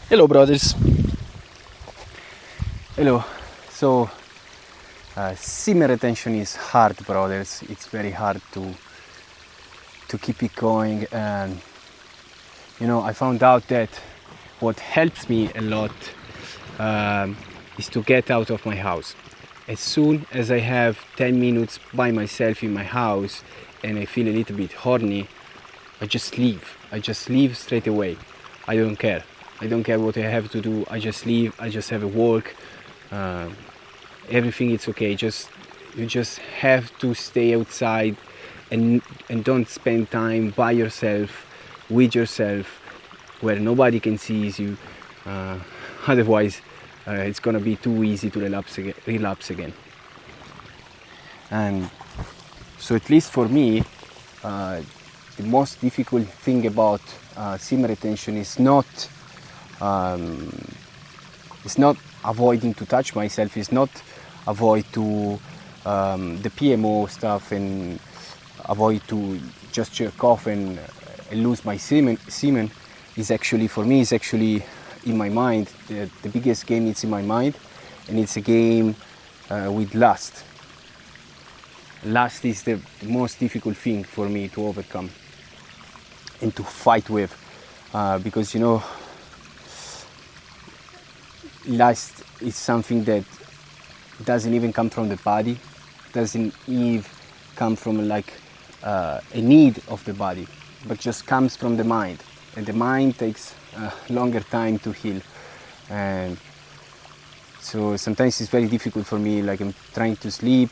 Hello, brothers. Hello. So, semen retention is hard, brothers. It's very hard to keep it going, and I found out that what helps me a lot is to get out of my house. As soon as I have 10 minutes by myself in my house and I feel a little bit horny, I just leave. I just leave straight away. I don't care. I don't care what I have to do. I just leave. I just have a walk. Everything is okay. You just have to stay outside and don't spend time by yourself, with yourself, where nobody can see you. Otherwise, it's gonna be too easy to relapse again. And so, at least for me, the most difficult thing about semen retention is not avoiding to touch myself. It's not avoid to the PMO stuff and avoid to just jerk off and lose my semen. Is actually, for me, is actually in my mind. The biggest game is in my mind, and it's a game with lust. Lust is the most difficult thing for me to overcome and to fight with, because lust is something that doesn't even come from the body, doesn't even come from like a need of the body, but just comes from the mind, and the mind takes a longer time to heal. And so sometimes it's very difficult for me, like I'm trying to sleep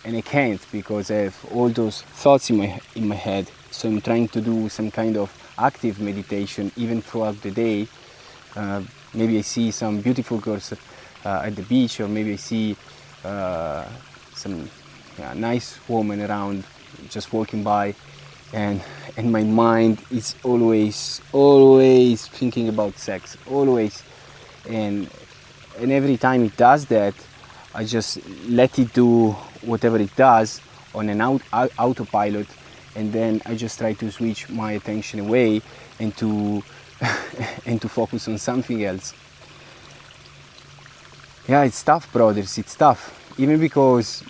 and I can't, because I have all those thoughts in my head. So I'm trying to do some kind of active meditation even throughout the day. Maybe I see some beautiful girls at the beach, or maybe I see some nice woman around just walking by, and my mind is always thinking about sex, always. And every time it does that, I just let it do whatever it does on an autopilot, and then I just try to switch my attention away and to focus on something else. Yeah, it's tough, brothers. It's tough. Even because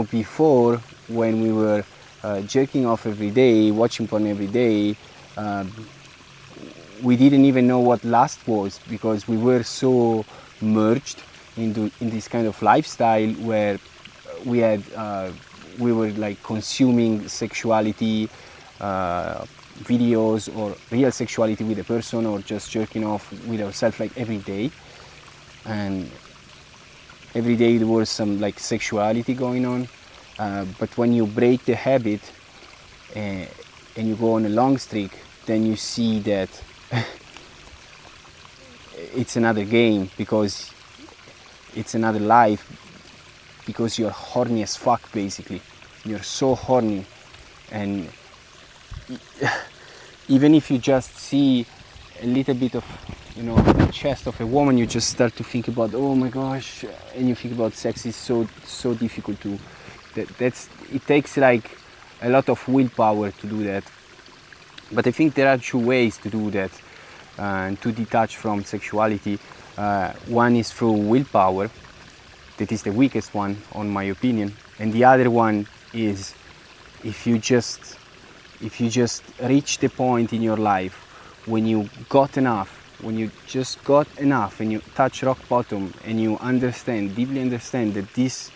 before, when we were jerking off every day, watching porn every day, we didn't even know what lust was, because we were so merged in this kind of lifestyle where we were like consuming sexuality videos, or real sexuality with a person, or just jerking off with ourselves like every day. And every day there was some like sexuality going on, but when you break the habit and you go on a long streak, then you see that it's another game, because it's another life, because you're horny as fuck. Basically, you're so horny, and even if you just see a little bit of the chest of a woman, you just start to think about, oh my gosh, and you think about sex. Is so difficult to it takes like a lot of willpower to do that. But I think there are two ways to do that, and to detach from sexuality. One is through willpower. That is the weakest one, on my opinion. And the other one is if you just reach the point in your life when you got enough, when you just got enough, and you touch rock bottom, and you deeply understand that this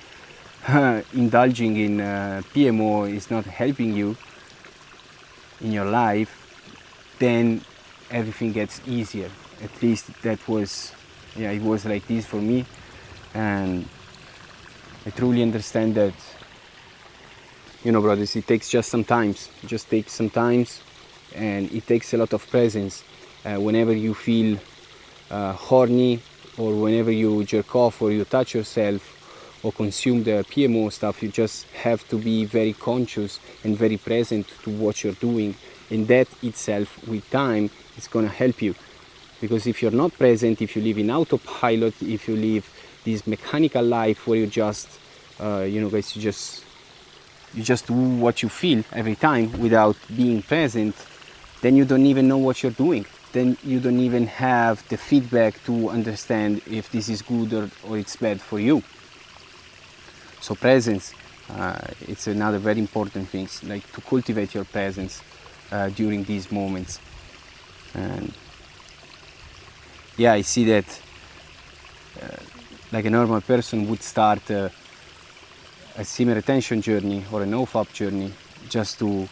indulging in PMO is not helping you in your life, then everything gets easier. At least that was, it was like this for me. And I truly understand that, brothers, it takes just some time. It just takes some time, and it takes a lot of presence. Whenever you feel horny, or whenever you jerk off, or you touch yourself, or consume the PMO stuff, you just have to be very conscious and very present to what you're doing. And that itself, with time, is going to help you. Because if you're not present, if you live in autopilot, if you live this mechanical life where you just, guys, you just do what you feel every time without being present, then you don't even know what you're doing. Then you don't even have the feedback to understand if this is good or it's bad for you. So presence, it's another very important thing, like to cultivate your presence during these moments. And yeah, I see that like a normal person would start a semen retention journey or a no-fap journey just to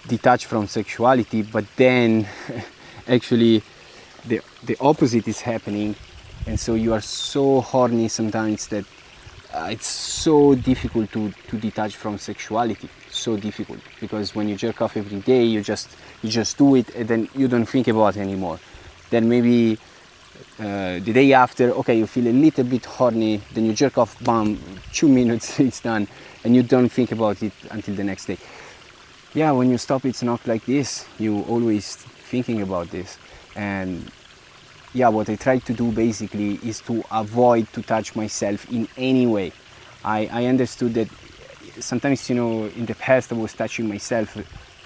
detach from sexuality, but then actually the opposite is happening, and so you are so horny sometimes that it's so difficult to detach from sexuality. So difficult, because when you jerk off every day, you just do it, and then you don't think about it anymore. Then maybe the day after, okay, you feel a little bit horny, then you jerk off, bam, 2 minutes, it's done, and you don't think about it until the next day. Yeah, when you stop, it's not like this. You always thinking about this. And yeah, what I try to do basically is to avoid to touch myself in any way. I understood that sometimes, you know, in the past I was touching myself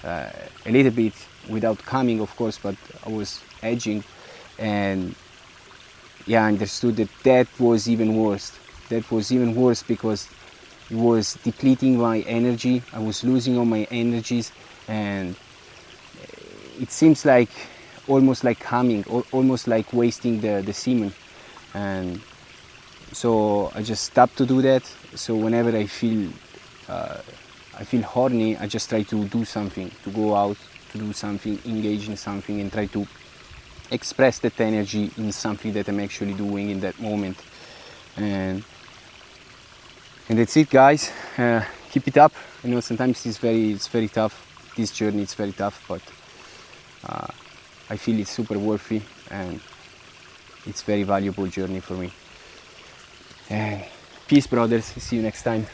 a little bit without coming, of course, but I was edging, and yeah, I understood that that was even worse. That was even worse because it was depleting my energy. I was losing all my energies, and it seems like almost like coming, almost like wasting the semen. And so I just stopped to do that. So whenever I feel horny, I just try to do something, to go out, to do something, engage in something, and try to express that energy in something that I'm actually doing in that moment. And that's it, guys. Keep it up. You know, sometimes it's very tough. This journey is very tough, but I feel it's super worthy, and it's very valuable journey for me. And peace, brothers. See you next time.